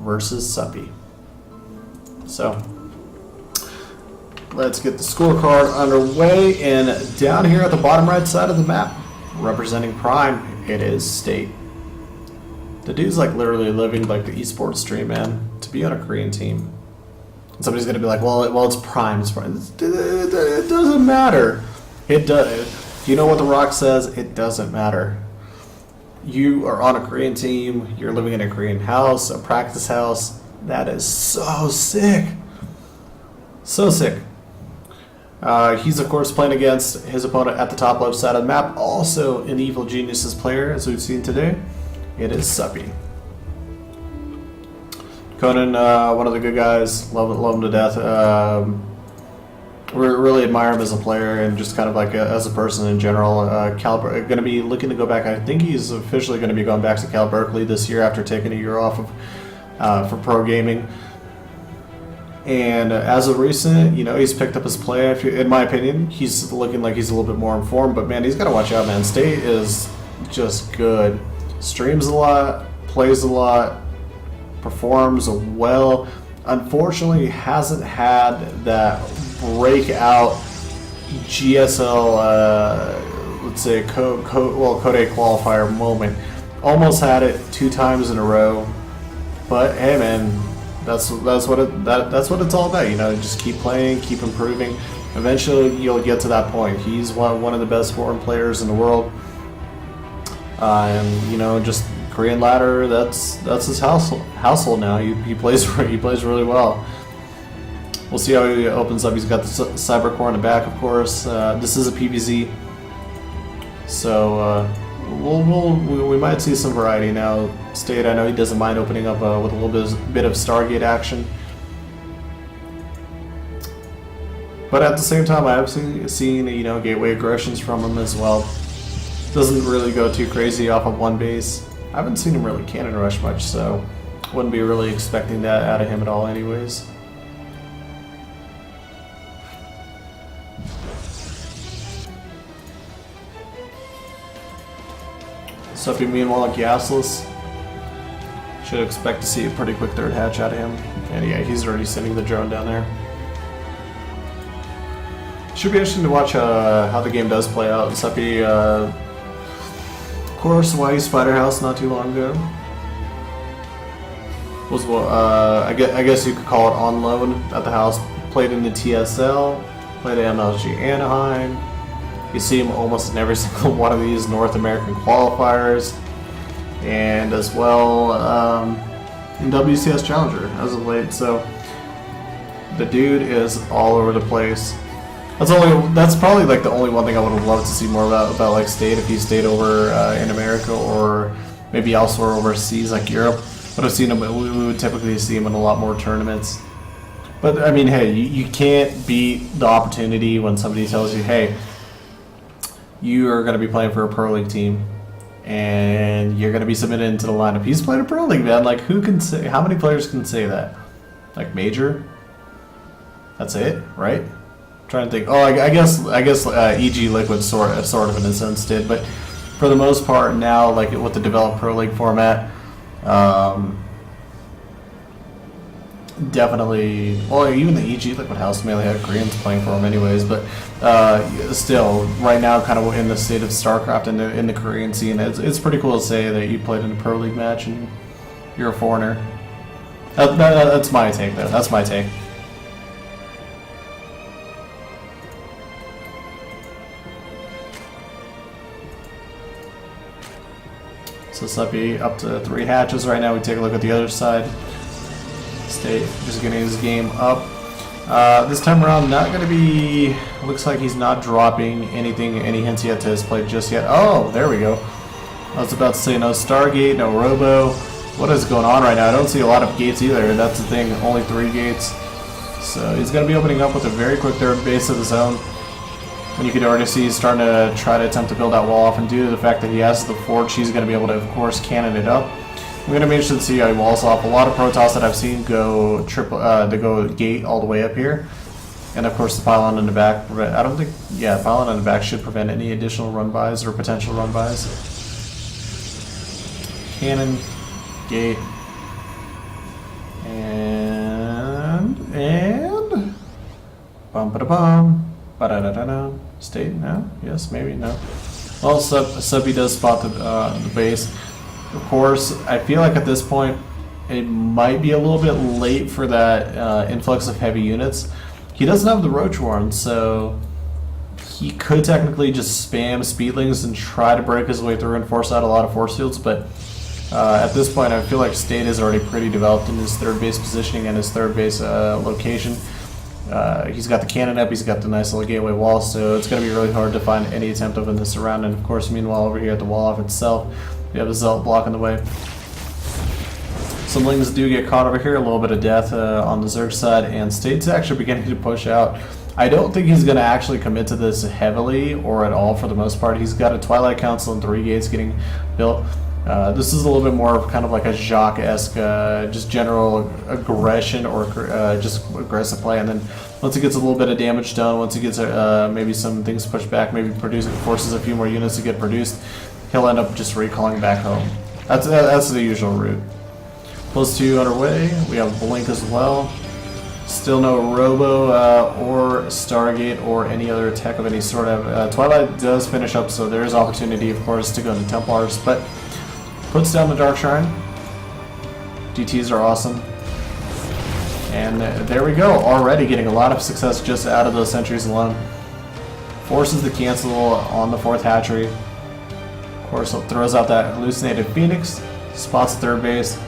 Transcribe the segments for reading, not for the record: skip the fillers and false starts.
versus Suppy. So let's get the scorecard underway, and down here at the bottom right side of the map, representing Prime, it is State. The dude's like literally living like the esports dream, man, to be on a Korean team. And somebody's gonna be like, well, it's Prime. It's Prime. It doesn't matter. It does. You know what The Rock says? It doesn't matter. You are on a Korean team. You're living in a Korean house, a practice house. That is so sick. So sick. He's, of course, playing against his opponent at the top left side of the map. Also an Evil Geniuses player, as we've seen today. It is Suppy. Conan, one of the good guys. Love him to death. We really admire him as a player and just kind of like as a person in general. Cal going to be looking to go back. I think he's officially going to be going back to Cal Berkeley this year after taking a year off of for pro gaming. And as of recent, you know, he's picked up his play. In my opinion, he's looking like he's a little bit more informed. But man, he's got to watch out, man. State is just good. Streams a lot, plays a lot, performs well. Unfortunately, hasn't had that breakout GSL, let's say, Code A qualifier moment. Almost had it 2 times in a row. But hey, man. That's what it's all about, you know. Just keep playing, keep improving. Eventually, you'll get to that point. He's one of the best foreign players in the world, and you know, just Korean ladder. That's his household now. He plays really well. We'll see how he opens up. He's got the cyber core in the back, of course. This is a PVZ, so we might see some variety now. State, I know he doesn't mind opening up with a little bit of Stargate action, but at the same time, I have seen you know, gateway aggressions from him as well. Doesn't really go too crazy off of one base. I haven't seen him really cannon rush much, so wouldn't be really expecting that out of him at all, anyways. Suppy, meanwhile, gasless. Should expect to see a pretty quick third hatch out of him. And yeah, he's already sending the drone down there. Should be interesting to watch how the game does play out. Suppy, of course, Hawaii Spider House not too long ago. Was I guess you could call it on loan at the house. Played in the TSL, played at MLG Anaheim. You see him almost in every single one of these North American qualifiers. And as well in WCS Challenger as of late, so the dude is all over the place. That's probably like the only one thing I would have loved to see more about like State, if he stayed over in America or maybe elsewhere overseas like Europe. Would have seen him. We would typically see him in a lot more tournaments. But I mean, hey, you can't beat the opportunity when somebody tells you, hey, you are going to be playing for a Pro League team. And you're going to be submitted into the lineup. He's played a Pro League, man. Like, who can say? How many players can say that? Like Major? That's it, right? I'm trying to think. Oh, I guess EG Liquid sort of in a sense did, but for the most part now, like with the developed Pro League format, definitely. Well, even the EG Liquid House mainly had Koreans playing for them, anyways. But still, right now, kind of in the state of StarCraft in the Korean scene, it's pretty cool to say that you played in a Pro League match and you're a foreigner. That's my take, though. That's my take. So Suppy up to 3 hatches right now. We take a look at the other side. State just getting his game up. This time around, not going to be. Looks like he's not dropping anything, any hints yet to his play just yet. Oh, there we go. I was about to say no Stargate, no Robo. What is going on right now? I don't see a lot of gates either. That's the thing. Only 3 gates. So he's going to be opening up with a very quick third base of his own. And you can already see he's starting to try to attempt to build that wall off, and due to the fact that he has the forge, he's going to be able to, of course, cannon it up. I'm going to be interested to see how he walls off. A lot of Protoss that I've seen go go gate all the way up here, and of course the pylon in the back. I don't think, yeah, pylon in the back should prevent any additional run bys or potential run bys. Cannon, gate. Bum ba da bum. Ba da da da da. State? No? Yes, maybe, no. Well, Suppy does spot the base. Of course, I feel like at this point, it might be a little bit late for that influx of heavy units. He doesn't have the Roach Warren, so he could technically just spam Speedlings and try to break his way through and force out a lot of force fields, but at this point I feel like State is already pretty developed in his third base positioning and his third base location. He's got the cannon up, he's got the nice little gateway wall, so it's going to be really hard to find any attempt of this around. And of course, meanwhile, over here at the wall off itself, we have a Zealot blocking the way. Some Lings do get caught over here, a little bit of death on the Zerg side, and State's actually beginning to push out. I don't think he's going to actually commit to this heavily or at all for the most part. He's got a Twilight Council and 3 gates getting built. This is a little bit more of kind of like a Jacques-esque, just general aggression or just aggressive play. And then once he gets a little bit of damage done, once he gets maybe some things pushed back, maybe forces a few more units to get produced, he'll end up just recalling back home. That's the usual route. +2 underway. We have Blink as well. Still no Robo or Stargate or any other tech of any sort. Twilight does finish up, so there is opportunity, of course, to go into Templars, but puts down the Dark Shrine. DTs are awesome. And there we go, already getting a lot of success just out of those sentries alone. Forces the cancel on the 4th hatchery. Of course, it throws out that hallucinated Phoenix, spots third base.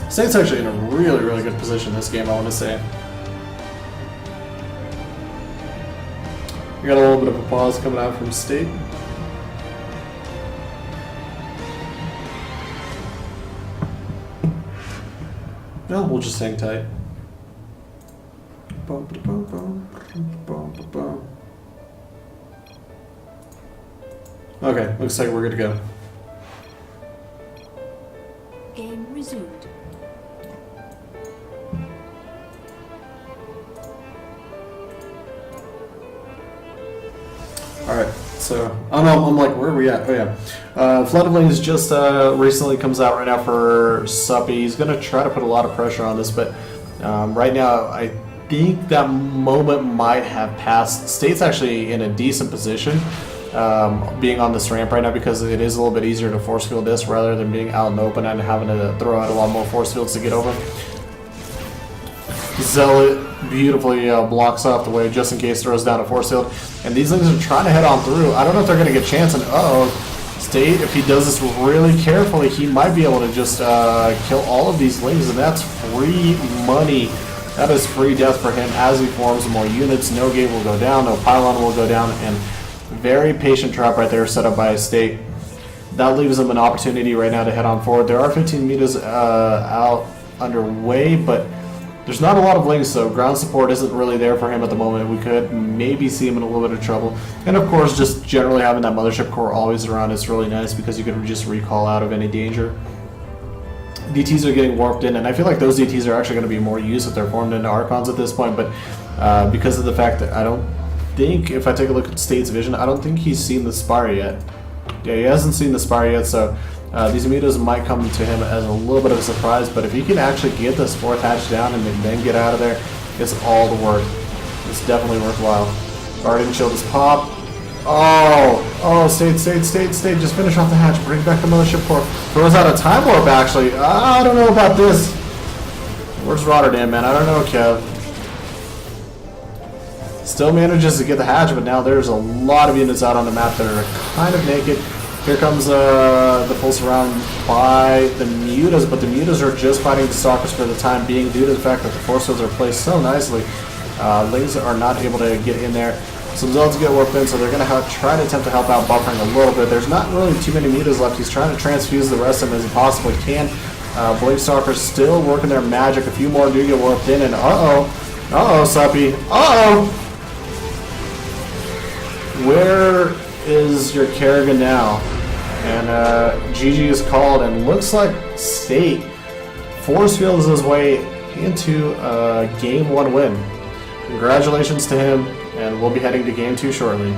State's actually in a really, really good position this game, I want to say. We got a little bit of a pause coming out from State. No, we'll just hang tight. Okay, looks like we're good to go. Game resumed. Alright, so I'm like, where are we at? Oh yeah. Flood of Wings just recently comes out right now for Suppy. He's going to try to put a lot of pressure on this, but right now I think that moment might have passed. State's actually in a decent position being on this ramp right now because it is a little bit easier to force field this rather than being out in the open and having to throw out a lot more force fields to get over. Zealot beautifully blocks off the way just in case throws down a force field. And these things are trying to head on through. I don't know if they're going to get a chance. And State, if he does this really carefully, he might be able to just kill all of these Lings. And that's free money. That is free death for him as he forms more units. No gate will go down. No pylon will go down. And very patient trap right there set up by State. That leaves him an opportunity right now to head on forward. There are 15 meters out underway, but there's not a lot of Lings, so ground support isn't really there for him at the moment. We could maybe see him in a little bit of trouble. And of course, just generally having that mothership core always around is really nice because you can just recall out of any danger. DTs are getting warped in, and I feel like those DTs are actually going to be more used if they're formed into Archons at this point, but because of the fact that I don't think, if I take a look at State's vision, I don't think he's seen the Spire yet. Yeah, he hasn't seen the Spire yet, so these Amitos might come to him as a little bit of a surprise, but if he can actually get this 4th hatch down and then get out of there, it's all the work. It's definitely worthwhile. Guardian Shield is pop. Oh, State, just finish off the hatch, bring back the Mothership Core. Throws out a Time Warp, actually. I don't know about this. Where's Rotterdam, man? I don't know, Kev. Still manages to get the hatch, but now there's a lot of units out on the map that are kind of naked. Here comes the full surround by the Mutas, but the Mutas are just fighting the Stalkers for the time being due to the fact that the force fields are placed so nicely. Lings are not able to get in there. Some Zealots get warped in, so they're going to try to attempt to help out buffering a little bit. There's not really too many Mutas left. He's trying to transfuse the rest of them as he possibly can. Blade Stalkers still working their magic. A few more do get warped in, and Suppy. Where is your Kerrigan now? And GG is called, and looks like State force fields his way into a Game 1 win. Congratulations to him, and we'll be heading to Game 2 shortly.